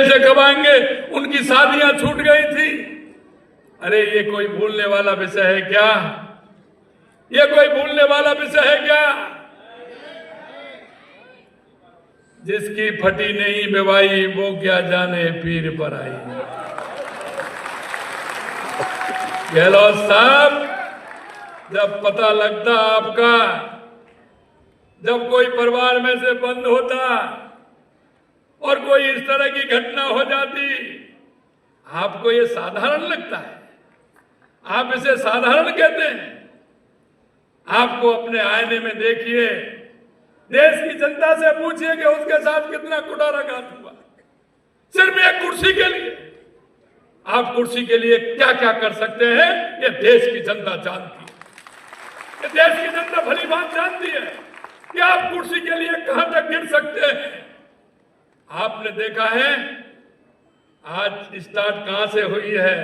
से कब आएंगे, उनकी शादियां छूट गई थी। अरे ये कोई भूलने वाला विषय है क्या? ये कोई भूलने वाला विषय है क्या? जिसकी फटी नहीं बेवाई वो क्या जाने पीर पर आई। गहलोत साहब, जब पता लगता आपका, जब कोई परिवार में से बंद होता और कोई इस तरह की घटना हो जाती, आपको ये साधारण लगता है? आप इसे साधारण कहते हैं? आपको अपने आईने में देखिए, देश की जनता से पूछिए कि उसके साथ कितना कुठाराघात हुआ सिर्फ एक कुर्सी के लिए। आप कुर्सी के लिए क्या क्या कर सकते हैं, ये देश की जनता जानती है। ये देश की जनता भली बात जानती है कि आप कुर्सी के लिए कहां तक गिर सकते हैं। आपने देखा है आज स्टार्ट कहां से हुई है?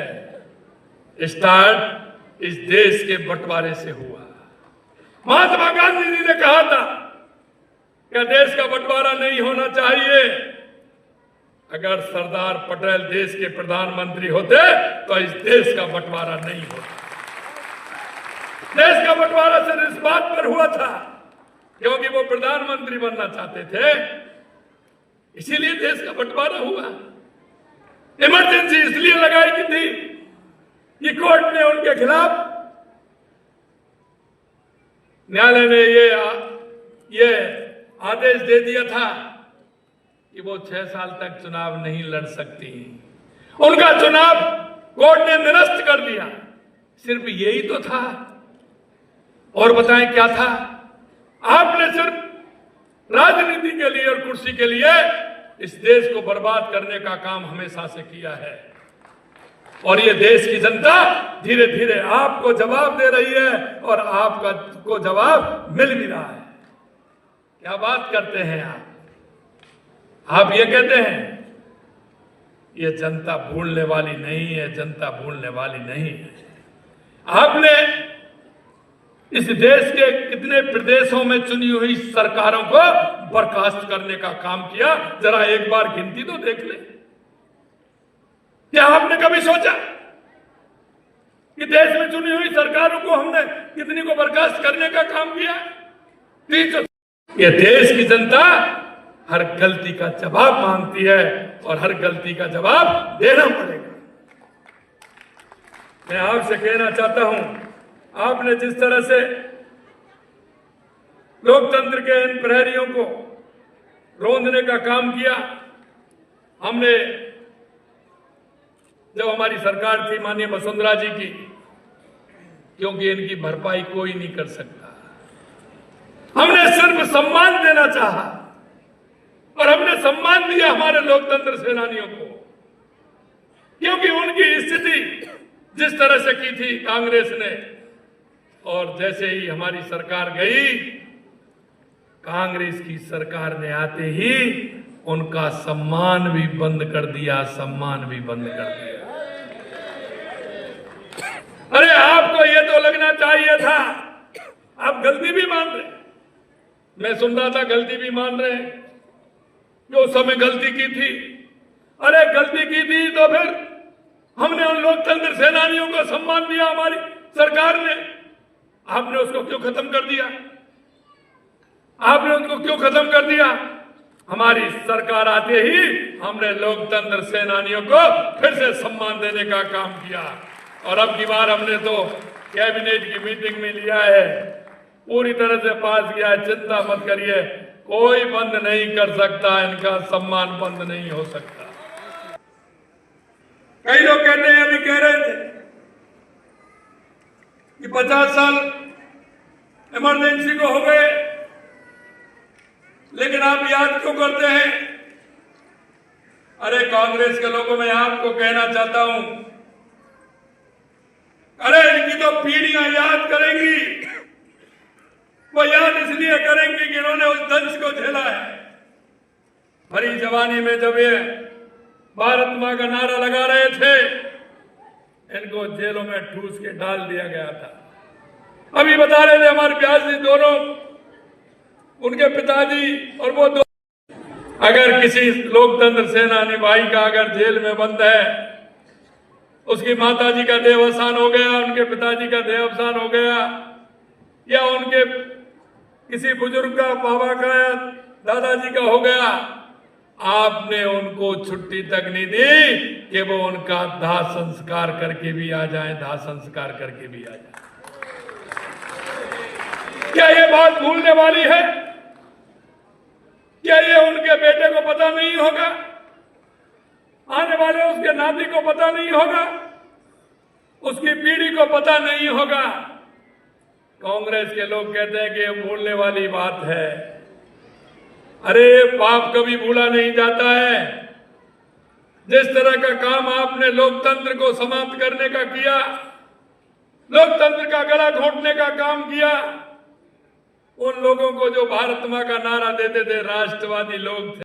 स्टार्ट इस देश के बंटवारे से हुआ। महात्मा गांधी जी ने कहा था कि देश का बंटवारा नहीं होना चाहिए। अगर सरदार पटेल देश के प्रधानमंत्री होते तो इस देश का बंटवारा नहीं होता। देश का बंटवारा सिर्फ इस बात पर हुआ था क्योंकि वो प्रधानमंत्री बनना चाहते थे, इसीलिए देश का बंटवारा हुआ। इमरजेंसी इसलिए लगाई गई थी कि कोर्ट ने उनके खिलाफ, न्यायालय ने ये आदेश दे दिया था कि वो 6 साल तक चुनाव नहीं लड़ सकती। उनका चुनाव कोर्ट ने निरस्त कर दिया। सिर्फ यही तो था। और बताएं क्या था? आपने सिर्फ राजनीति के लिए और कुर्सी के लिए इस देश को बर्बाद करने का काम हमेशा से किया है। और ये देश की जनता धीरे धीरे आपको जवाब दे रही है और आपका को जवाब मिल भी रहा है। क्या बात करते हैं आप ये कहते हैं ये जनता भूलने वाली नहीं है, जनता भूलने वाली नहीं है। आपने इस देश के कितने प्रदेशों में चुनी हुई सरकारों को बर्खास्त करने का काम किया, जरा एक बार गिनती तो देख ले। क्या आपने कभी सोचा कि देश में चुनी हुई सरकारों को हमने कितनी को बर्खास्त करने का काम किया? ये देश की जनता हर गलती का जवाब मांगती है और हर गलती का जवाब देना पड़ेगा। मैं आपसे कहना चाहता हूं, आपने जिस तरह से लोकतंत्र के इन प्रहरियों को रोंदने का काम किया, हमने जब हमारी सरकार थी माननीय वसुंधरा जी की, क्योंकि इनकी भरपाई कोई नहीं कर सकता, हमने सिर्फ सम्मान देना चाहा और हमने सम्मान दिया हमारे लोकतंत्र सेनानियों को, क्योंकि उनकी स्थिति जिस तरह से की थी कांग्रेस ने, और जैसे ही हमारी सरकार गई, कांग्रेस की सरकार ने आते ही उनका सम्मान भी बंद कर दिया, सम्मान भी बंद कर दिया। अरे आपको ये तो लगना चाहिए था, आप गलती भी मान रहे। मैं सुन रहा था गलती भी मान रहे हैं, जो उस समय गलती की थी। अरे गलती की थी तो फिर हमने उन लोकतंत्र सेनानियों को सम्मान दिया हमारी सरकार ने, आपने उसको क्यों खत्म कर दिया? आपने उनको क्यों खत्म कर दिया? हमारी सरकार आते ही हमने लोकतंत्र सेनानियों को फिर से सम्मान देने का काम किया और अब की बार हमने तो कैबिनेट की मीटिंग में लिया है, पूरी तरह से पास किया है। चिंता मत करिए, कोई बंद नहीं कर सकता, इनका सम्मान बंद नहीं हो सकता। कई लोग कहते हैं, अभी कह रहे थे कि 50 साल इमरजेंसी को हो गए, लेकिन आप याद क्यों करते हैं? अरे कांग्रेस के लोगों, मैं आपको कहना चाहता हूं, अरे इनकी तो पीढ़ियां याद करेंगी। वो याद इसलिए करेंगी कि इन्होंने उस दंश को झेला है। भरी जवानी में जब ये भारत मां का नारा लगा रहे थे, इनको जेलों में ठूस के डाल दिया गया था। अभी बता रहे थे हमारे व्यास जी दोनों, उनके पिताजी और वो अगर किसी लोकतंत्र सेनानी भाई का अगर जेल में बंद है, उसकी माता जी का देहावसान हो गया, उनके पिताजी का देहावसान हो गया, या उनके किसी बुजुर्ग का, बाबा का या दादाजी का हो गया, आपने उनको छुट्टी तक नहीं दी कि वो उनका दाह संस्कार करके भी आ जाए, दाह संस्कार करके भी आ जाए। क्या ये बात भूलने वाली है? क्या ये उनके बेटे को पता नहीं होगा? आने वाले उसके नाती को पता नहीं होगा? उसकी पीढ़ी को पता नहीं होगा? कांग्रेस के लोग कहते हैं कि ये भूलने वाली बात है। अरे पाप कभी भूला नहीं जाता है। जिस तरह का काम आपने लोकतंत्र को समाप्त करने का किया, लोकतंत्र का गला घोटने का काम किया, उन लोगों को जो भारत मां का नारा देते थे, राष्ट्रवादी लोग थे,